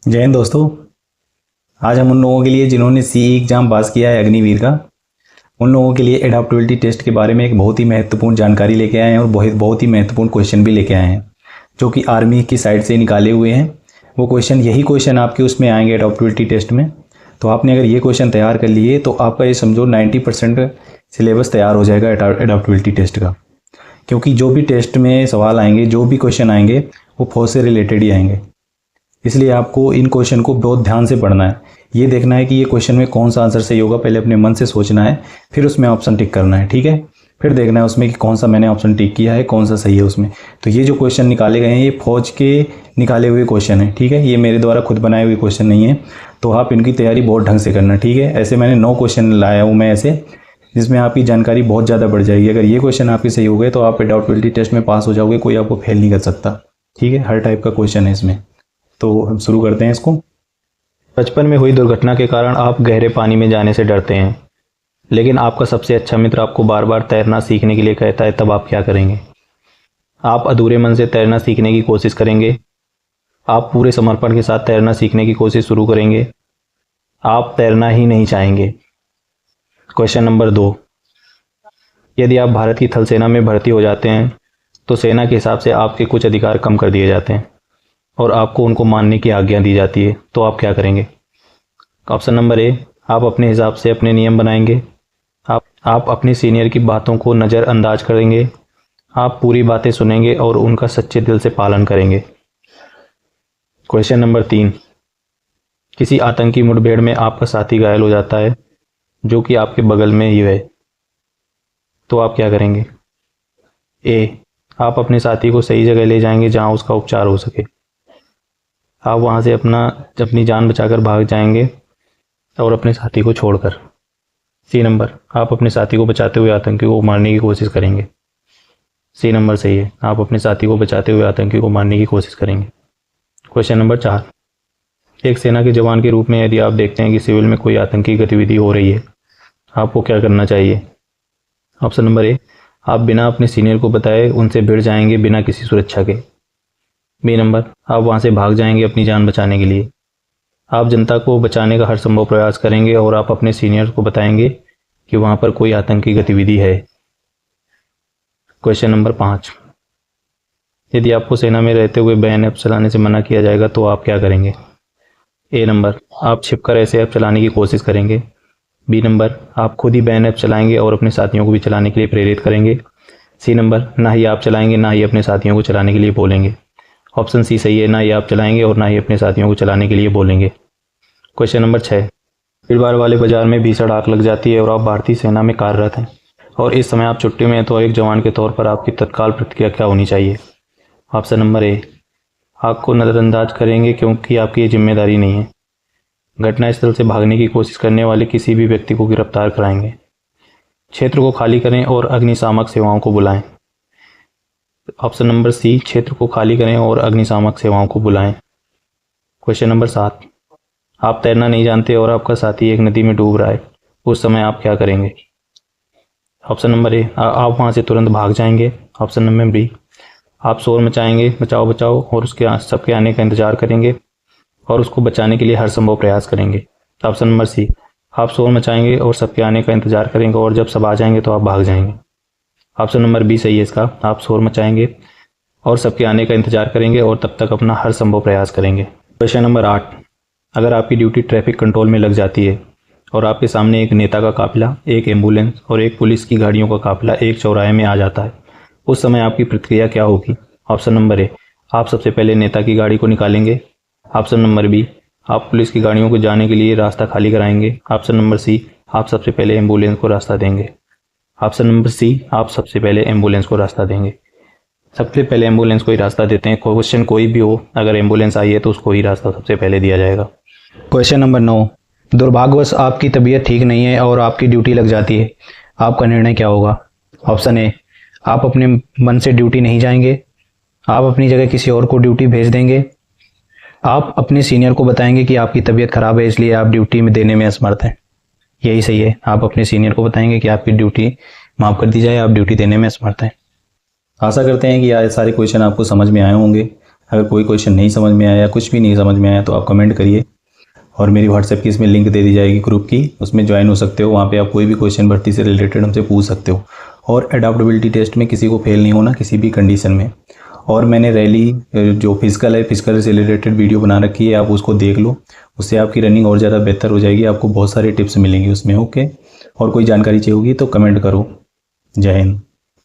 जय हिंद दोस्तों। आज हम उन लोगों के लिए जिन्होंने सीई एग्ज़ाम पास किया है अग्निवीर का, उन लोगों के लिए एडाप्टेबिलिटी टेस्ट के बारे में एक बहुत ही महत्वपूर्ण जानकारी लेके आए हैं और बहुत ही महत्वपूर्ण क्वेश्चन भी लेके आए हैं जो कि आर्मी की साइड से निकाले हुए हैं। वो क्वेश्चन यही क्वेश्चन आपके उसमें आएंगे एडाप्टेबिलिटी टेस्ट में। तो आपने अगर ये क्वेश्चन तैयार कर लिए तो आपका ये समझो 90% सिलेबस तैयार हो जाएगा एडाप्टेबिलिटी टेस्ट का, क्योंकि जो भी टेस्ट में सवाल आएंगे, जो भी क्वेश्चन आएंगे वो फौज से रिलेटेड ही आएंगे। इसलिए आपको इन क्वेश्चन को बहुत ध्यान से पढ़ना है। ये देखना है कि ये क्वेश्चन में कौन सा आंसर सही होगा, पहले अपने मन से सोचना है, फिर उसमें ऑप्शन टिक करना है। ठीक है, फिर देखना है उसमें कि कौन सा मैंने ऑप्शन टिक किया है, कौन सा सही है उसमें। तो ये जो क्वेश्चन निकाले गए हैं ये फौज के निकाले हुए क्वेश्चन है। ठीक है, ये मेरे द्वारा खुद बनाए हुए क्वेश्चन नहीं है, तो आप इनकी तैयारी बहुत ढंग से करना। ठीक है, ऐसे मैंने 9 क्वेश्चन लाया हूँ मैं ऐसे, जिसमें आपकी जानकारी बहुत ज़्यादा बढ़ जाएगी। अगर ये क्वेश्चन आपके सही हो गए तो आप एडाप्टेबिलिटी टेस्ट में पास हो जाओगे, कोई आपको फेल नहीं कर सकता। ठीक है, हर टाइप का क्वेश्चन है इसमें। तो हम शुरू करते हैं इसको। बचपन में हुई दुर्घटना के कारण आप गहरे पानी में जाने से डरते हैं, लेकिन आपका सबसे अच्छा मित्र आपको बार बार तैरना सीखने के लिए कहता है, तब आप क्या करेंगे? आप अधूरे मन से तैरना सीखने की कोशिश करेंगे? आप पूरे समर्पण के साथ तैरना सीखने की कोशिश शुरू करेंगे? आप तैरना ही नहीं चाहेंगे? क्वेश्चन नंबर 2, यदि आप भारत की थल सेना में भर्ती हो जाते हैं तो सेना के हिसाब से आपके कुछ अधिकार कम कर दिए जाते हैं और आपको उनको मानने की आज्ञा दी जाती है, तो आप क्या करेंगे? ऑप्शन नंबर ए, आप अपने हिसाब से अपने नियम बनाएंगे। आप अपने सीनियर की बातों को नज़रअंदाज करेंगे। आप पूरी बातें सुनेंगे और उनका सच्चे दिल से पालन करेंगे। क्वेश्चन नंबर 3, किसी आतंकी मुठभेड़ में आपका साथी घायल हो जाता है जो कि आपके बगल में ही है, तो आप क्या करेंगे? ए, आप अपने साथी को सही जगह ले जाएंगे जहां उसका उपचार हो सके। आप वहां से अपनी जान बचाकर भाग जाएंगे और अपने साथी को छोड़कर। सी नंबर, आप अपने साथी को बचाते हुए आतंकी को मारने की कोशिश करेंगे। सी नंबर सही है, आप अपने साथी को बचाते हुए आतंकी को मारने की कोशिश करेंगे। क्वेश्चन नंबर 4, एक सेना के जवान के रूप में यदि आप देखते हैं कि सिविल में कोई आतंकी गतिविधि हो रही है, आपको क्या करना चाहिए? ऑप्शन नंबर ए, आप बिना अपने सीनियर को बताए उनसे भिड़ जाएंगे बिना किसी सुरक्षा के। बी नंबर, आप वहां से भाग जाएंगे अपनी जान बचाने के लिए। आप जनता को बचाने का हर संभव प्रयास करेंगे और आप अपने सीनियर को बताएंगे कि वहां पर कोई आतंकी गतिविधि है। क्वेश्चन नंबर 5, यदि आपको सेना में रहते हुए बैन ऐप चलाने से मना किया जाएगा तो आप क्या करेंगे? ए नंबर, आप छिपकर ऐसे ऐप चलाने की कोशिश करेंगे। बी नंबर, आप खुद ही बैन ऐप चलाएंगे और अपने साथियों को भी चलाने के लिए प्रेरित करेंगे। सी नंबर, ना ही आप चलाएंगे ना ही अपने साथियों को चलाने के लिए बोलेंगे। ऑप्शन सी सही है, ना ही आप चलाएंगे और ना ही अपने साथियों को चलाने के लिए बोलेंगे। क्वेश्चन नंबर 6, भीड़भाड़ वाले बाजार में भीषण आग लग जाती है और आप भारतीय सेना में कार्यरत हैं और इस समय आप छुट्टी में हैं, तो एक जवान के तौर पर आपकी तत्काल प्रतिक्रिया क्या होनी चाहिए? ऑप्शन नंबर ए, आग को नज़रअंदाज करेंगे क्योंकि आपकी ये जिम्मेदारी नहीं है। घटनास्थल से भागने की कोशिश करने वाले किसी भी व्यक्ति को गिरफ्तार कराएंगे। क्षेत्र को खाली करें और अग्निशामक सेवाओं को बुलाएं। ऑप्शन नंबर सी, क्षेत्र को खाली करें और अग्निशामक सेवाओं को बुलाएं। क्वेश्चन नंबर 7, आप तैरना नहीं जानते और आपका साथी एक नदी में डूब रहा है, उस समय आप क्या करेंगे? ऑप्शन नंबर ए, आप वहां से तुरंत भाग जाएंगे। ऑप्शन नंबर बी, आप शोर मचाएंगे, बचाओ बचाओ, और उसके सबके आने का इंतजार करेंगे और उसको बचाने के लिए हर संभव प्रयास करेंगे। ऑप्शन नंबर सी, आप शोर मचाएंगे और सबके आने का इंतजार करेंगे और जब सब आ जाएंगे तो आप भाग जाएंगे। ऑप्शन नंबर बी सही है इसका, आप शोर मचाएंगे और सबके आने का इंतजार करेंगे और तब तक अपना हर संभव प्रयास करेंगे। क्वेश्चन नंबर 8, अगर आपकी ड्यूटी ट्रैफिक कंट्रोल में लग जाती है और आपके सामने एक नेता का काफिला, एक एम्बुलेंस और एक पुलिस की गाड़ियों का काफिला एक चौराहे में आ जाता है, उस समय आपकी प्रतिक्रिया क्या होगी? ऑप्शन नंबर ए, आप सबसे पहले नेता की गाड़ी को निकालेंगे। ऑप्शन नंबर बी, आप पुलिस की गाड़ियों को जाने के लिए रास्ता खाली कराएंगे। ऑप्शन नंबर सी, आप सबसे पहले एम्बुलेंस को रास्ता देंगे। ऑप्शन नंबर सी, आप सबसे पहले एम्बुलेंस को रास्ता देंगे। सबसे पहले एम्बुलेंस को ही रास्ता देते हैं। क्वेश्चन कोई भी हो, अगर एम्बुलेंस आई है तो उसको ही रास्ता सबसे पहले दिया जाएगा। क्वेश्चन नंबर 9, दुर्भाग्यवश आपकी तबीयत ठीक नहीं है और आपकी ड्यूटी लग जाती है, आपका निर्णय क्या होगा? ऑप्शन ए, आप अपने मन से ड्यूटी नहीं जाएंगे, आप अपनी जगह किसी और को ड्यूटी भेज देंगे, आप अपने सीनियर को बताएंगे कि आपकी तबीयत खराब है इसलिए आप ड्यूटी में देने में असमर्थ हैं। यही सही है, आप अपने सीनियर को बताएंगे कि आपकी ड्यूटी माफ़ कर दी जाए, आप ड्यूटी देने में असमर्थ हैं। आशा करते हैं कि ये सारे क्वेश्चन आपको समझ में आए होंगे। अगर कोई क्वेश्चन नहीं समझ में आया, कुछ भी नहीं समझ में आया, तो आप कमेंट करिए और मेरी व्हाट्सएप की इसमें लिंक दे दी जाएगी ग्रुप की, उसमें ज्वाइन हो सकते हो। वहाँ पे आप कोई भी क्वेश्चन भर्ती से रिलेटेड हमसे पूछ सकते हो। और एडाप्टेबिलिटी टेस्ट में किसी को फेल नहीं होना किसी भी कंडीशन में। और मैंने रैली जो फिजिकल है, फिजिकल से रिलेटेड वीडियो बना रखी है, आप उसको देख लो, उससे आपकी रनिंग और ज़्यादा बेहतर हो जाएगी। आपको बहुत सारे टिप्स मिलेंगे उसमें। ओके, और कोई जानकारी चाहिए होगी तो कमेंट करो। जय हिंद।